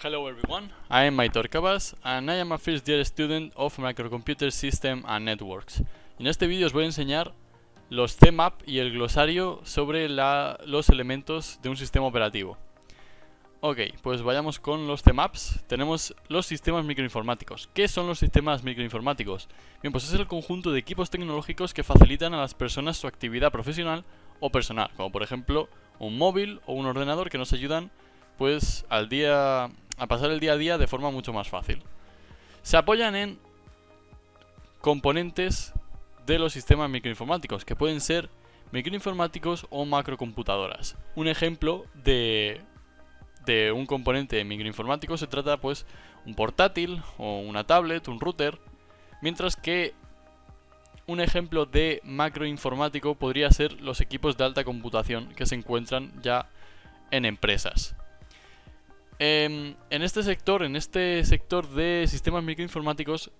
Hello everyone, I am Aitor Cabas and I am a first year student of Microcomputer System and Networks. En este vídeo os voy a enseñar los CMAP y el glosario sobre los elementos de un sistema operativo. Ok, pues vayamos con los CMAPs. Tenemos los sistemas microinformáticos. ¿Qué son los sistemas microinformáticos? Bien, pues es el conjunto de equipos tecnológicos que facilitan a las personas su actividad profesional o personal, como por ejemplo un móvil o un ordenador que nos ayudan pues a pasar el día a día de forma mucho más fácil. Se apoyan en componentes de los sistemas microinformáticos, que pueden ser microinformáticos o macrocomputadoras. Un ejemplo de un componente microinformático se trata pues un portátil o una tablet, un router, mientras que un ejemplo de macroinformático podría ser los equipos de alta computación que se encuentran ya en empresas. En este sector de sistemas microinformáticos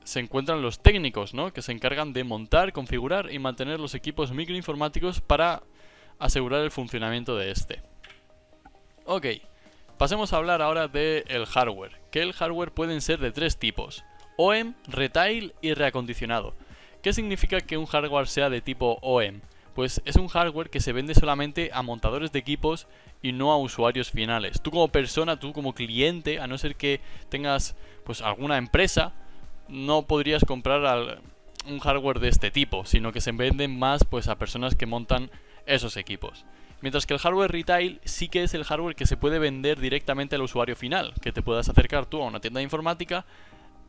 se encuentran los técnicos, ¿no? Que se encargan de montar, configurar y mantener los equipos microinformáticos para asegurar el funcionamiento de este. Ok, pasemos a hablar ahora del hardware. Que el hardware pueden ser de tres tipos: OEM, retail y reacondicionado. ¿Qué significa que un hardware sea de tipo OEM? Pues es un hardware que se vende solamente a montadores de equipos y no a usuarios finales. Tú como persona, tú como cliente, a no ser que tengas pues alguna empresa, no podrías comprar un hardware de este tipo, sino que se venden más pues a personas que montan esos equipos. Mientras que el hardware retail sí que es el hardware que se puede vender directamente al usuario final, que te puedas acercar tú a una tienda de informática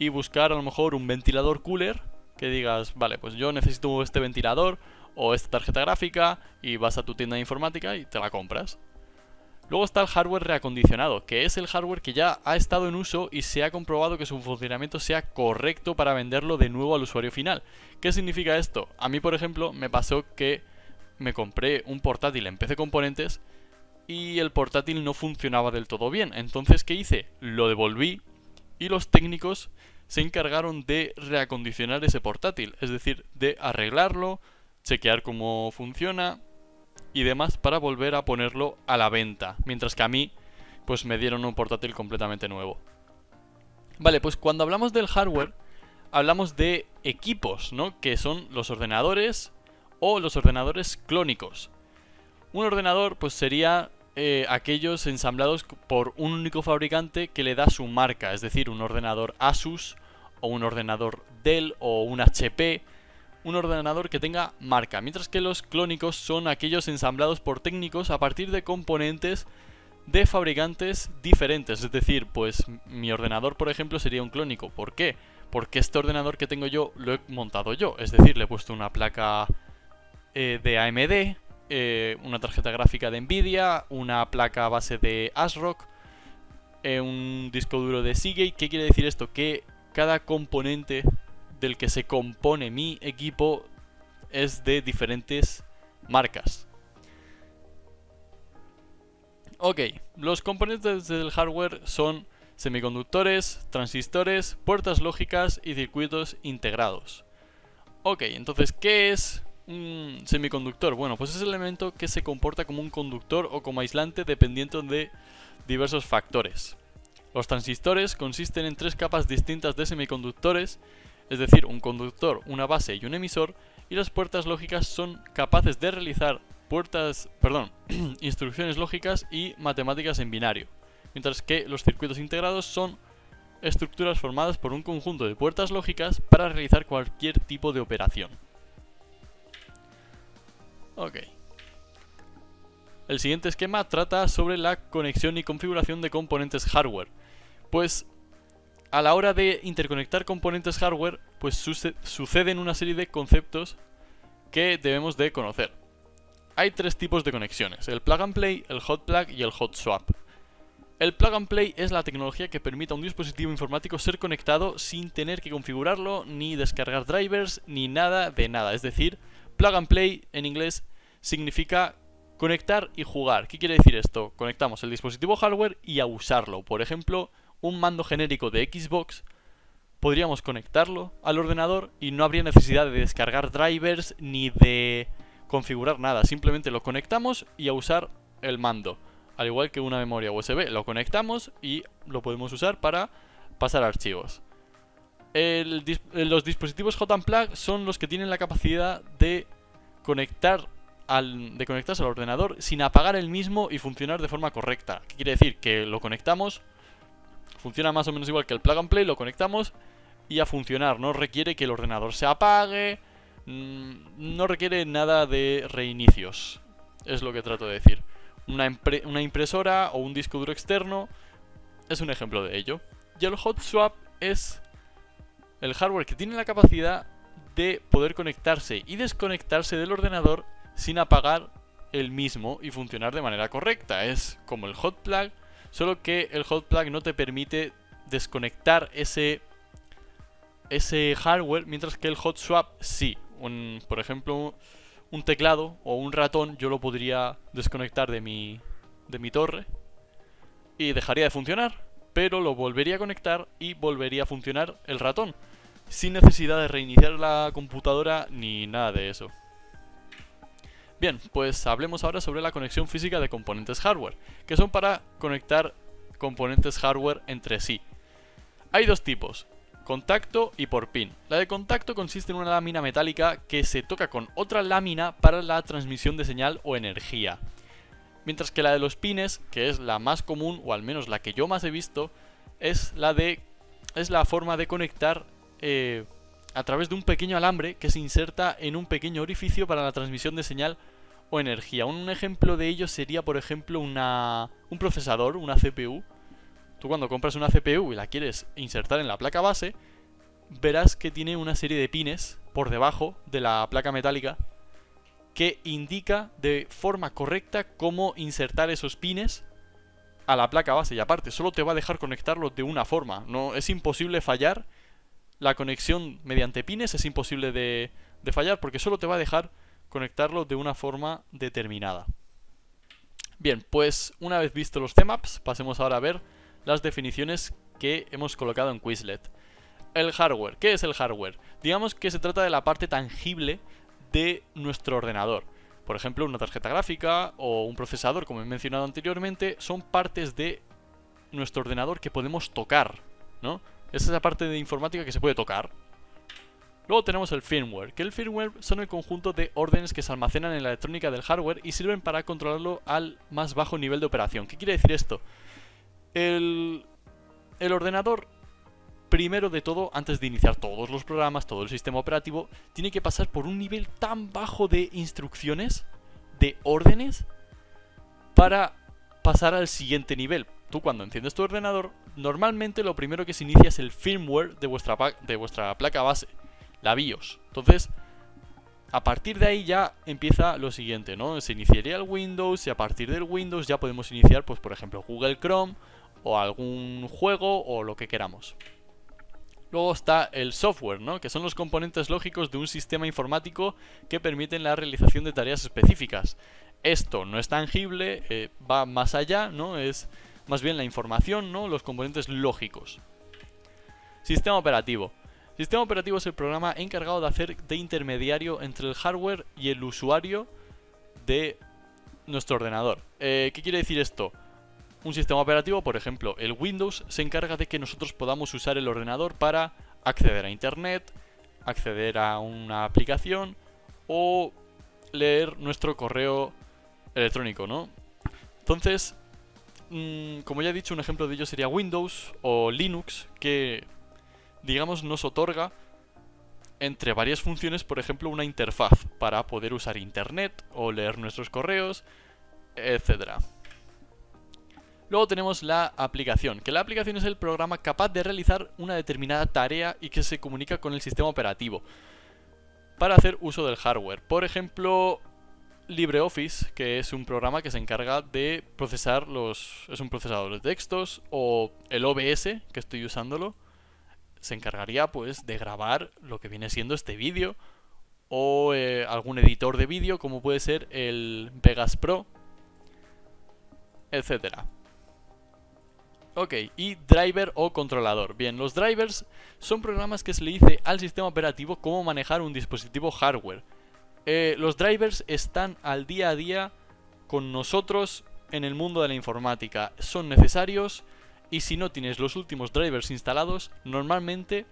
y buscar a lo mejor un ventilador cooler, que digas, vale, pues yo necesito este ventilador o esta tarjeta gráfica, y vas a tu tienda de informática y te la compras. Luego está el hardware reacondicionado, que es el hardware que ya ha estado en uso y se ha comprobado que su funcionamiento sea correcto para venderlo de nuevo al usuario final. ¿Qué significa esto? A mí, por ejemplo, me pasó que me compré un portátil en PC Componentes y el portátil no funcionaba del todo bien. Entonces, ¿qué hice? Lo devolví y los técnicos se encargaron de reacondicionar ese portátil, es decir, de arreglarlo, chequear cómo funciona y demás para volver a ponerlo a la venta, mientras que a mí pues me dieron un portátil completamente nuevo. Vale, pues cuando hablamos del hardware hablamos de equipos, ¿no? Que son los ordenadores o los ordenadores clónicos. Un ordenador pues sería aquellos ensamblados por un único fabricante que le da su marca, es decir, un ordenador Asus o un ordenador Dell o un HP, un ordenador que tenga marca, mientras que los clónicos son aquellos ensamblados por técnicos a partir de componentes de fabricantes diferentes. Es decir, pues mi ordenador, por ejemplo, sería un clónico. ¿Por qué? Porque este ordenador que tengo yo lo he montado yo, es decir, le he puesto una placa de AMD, una tarjeta gráfica de Nvidia, una placa base de ASRock, un disco duro de Seagate. ¿Qué quiere decir esto? Que cada componente del que se compone mi equipo es de diferentes marcas. Ok, los componentes del hardware son semiconductores, transistores, puertas lógicas y circuitos integrados. Ok, entonces, ¿qué es un semiconductor? Bueno, pues es el elemento que se comporta como un conductor o como aislante dependiendo de diversos factores. Los transistores consisten en tres capas distintas de semiconductores, es decir, un conductor, una base y un emisor, y las puertas lógicas son capaces de realizar instrucciones lógicas y matemáticas en binario, mientras que los circuitos integrados son estructuras formadas por un conjunto de puertas lógicas para realizar cualquier tipo de operación. Ok. El siguiente esquema trata sobre la conexión y configuración de componentes hardware. Pues a la hora de interconectar componentes hardware, pues suceden una serie de conceptos que debemos de conocer. Hay tres tipos de conexiones: el plug and play, el hot plug y el hot swap. El plug and play es la tecnología que permite a un dispositivo informático ser conectado sin tener que configurarlo, ni descargar drivers, ni nada de nada. Es decir, plug and play en inglés significa conectar y jugar. ¿Qué quiere decir esto? Conectamos el dispositivo hardware y a usarlo. Por ejemplo, un mando genérico de Xbox, podríamos conectarlo al ordenador y no habría necesidad de descargar drivers ni de configurar nada. Simplemente lo conectamos y a usar el mando. al igual que una memoria USB. Lo conectamos y lo podemos usar para pasar archivos. Los dispositivos Hot Unplug son los que tienen la capacidad de conectarse al ordenador sin apagar el mismo y funcionar de forma correcta. ¿Qué quiere decir? Que lo conectamos, funciona más o menos igual que el Plug and Play, lo conectamos y a funcionar. No requiere que el ordenador se apague, no requiere nada de reinicios. Es lo que trato de decir. Una impresora o un disco duro externo es un ejemplo de ello. Y el Hot Swap es el hardware que tiene la capacidad de poder conectarse y desconectarse del ordenador sin apagar el mismo y funcionar de manera correcta. Es como el Hot Plug, solo que el Hot Plug no te permite desconectar ese hardware, mientras que el Hot Swap sí. Por ejemplo, un teclado o un ratón yo lo podría desconectar de mi torre y dejaría de funcionar, pero lo volvería a conectar y volvería a funcionar el ratón, sin necesidad de reiniciar la computadora ni nada de eso. Bien, pues hablemos ahora sobre la conexión física de componentes hardware, que son para conectar componentes hardware entre sí. Hay dos tipos, contacto y por pin. La de contacto consiste en una lámina metálica que se toca con otra lámina para la transmisión de señal o energía. Mientras que la de los pines, que es la más común, o al menos la que yo más he visto, es la forma de conectar a través de un pequeño alambre que se inserta en un pequeño orificio para la transmisión de señal o energía. Un ejemplo de ello sería, por ejemplo, un procesador, una CPU. Tú cuando compras una CPU y la quieres insertar en la placa base, verás que tiene una serie de pines por debajo de la placa metálica que indica de forma correcta cómo insertar esos pines a la placa base. Y aparte, solo te va a dejar conectarlo de una forma. No, es imposible fallar. La conexión mediante pines es imposible de fallar porque solo te va a dejar conectarlo de una forma determinada. Bien, pues una vez visto los temaps, pasemos ahora a ver las definiciones que hemos colocado en Quizlet. El hardware. ¿Qué es el hardware? Digamos que se trata de la parte tangible de nuestro ordenador. Por ejemplo, una tarjeta gráfica o un procesador, como he mencionado anteriormente, son partes de nuestro ordenador que podemos tocar, ¿no? Es esa parte de informática que se puede tocar. Luego tenemos el firmware, que el firmware son el conjunto de órdenes que se almacenan en la electrónica del hardware y sirven para controlarlo al más bajo nivel de operación. ¿Qué quiere decir esto? El ordenador, primero de todo, antes de iniciar todos los programas, todo el sistema operativo, tiene que pasar por un nivel tan bajo de instrucciones, de órdenes, para pasar al siguiente nivel. Tú cuando enciendes tu ordenador, normalmente lo primero que se inicia es el firmware de vuestra placa base, la BIOS. Entonces, a partir de ahí ya empieza lo siguiente, ¿no? Se iniciaría el Windows y a partir del Windows ya podemos iniciar, pues por ejemplo, Google Chrome o algún juego o lo que queramos. Luego está el software, ¿no? Que son los componentes lógicos de un sistema informático que permiten la realización de tareas específicas. Esto no es tangible, va más allá, ¿no? Es más bien la información, ¿no? Los componentes lógicos. Sistema operativo. Sistema operativo es el programa encargado de hacer de intermediario entre el hardware y el usuario de nuestro ordenador. ¿Qué quiere decir esto? Un sistema operativo, por ejemplo, el Windows, se encarga de que nosotros podamos usar el ordenador para acceder a Internet, acceder a una aplicación o leer nuestro correo electrónico, ¿no? Entonces, como ya he dicho, un ejemplo de ello sería Windows o Linux, que, digamos, nos otorga entre varias funciones, por ejemplo, una interfaz para poder usar Internet o leer nuestros correos, etcétera. Luego tenemos la aplicación, que la aplicación es el programa capaz de realizar una determinada tarea y que se comunica con el sistema operativo para hacer uso del hardware. Por ejemplo, LibreOffice, que es un programa que se encarga de procesar es un procesador de textos, o el OBS, que estoy usándolo, se encargaría pues de grabar lo que viene siendo este vídeo, o algún editor de vídeo como puede ser el Vegas Pro, etcétera. Ok, y driver o controlador. Bien, los drivers son programas que se le dice al sistema operativo cómo manejar un dispositivo hardware. Los drivers están al día a día con nosotros en el mundo de la informática son necesarios y si no tienes los últimos drivers instalados, normalmente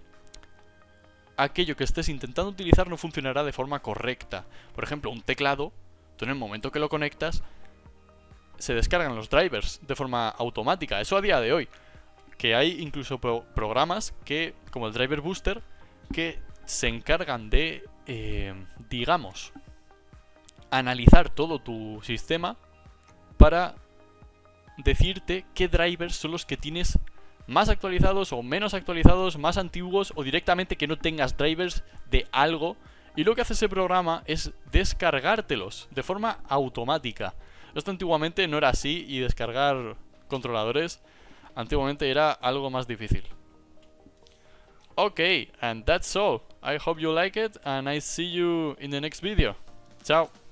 aquello que estés intentando utilizar no funcionará de forma correcta. Por ejemplo, un teclado, tú en el momento que lo conectas, se descargan los drivers de forma automática. Eso a día de hoy. Que hay incluso programas que, como el Driver Booster, que se encargan de, digamos, analizar todo tu sistema para decirte qué drivers son los que tienes más actualizados o menos actualizados, más antiguos o directamente que no tengas drivers de algo. Y lo que hace ese programa es descargártelos de forma automática. Esto antiguamente no era así y descargar controladores antiguamente era algo más difícil. Okay, and that's all. I hope you like it and I see you in the next video. Ciao.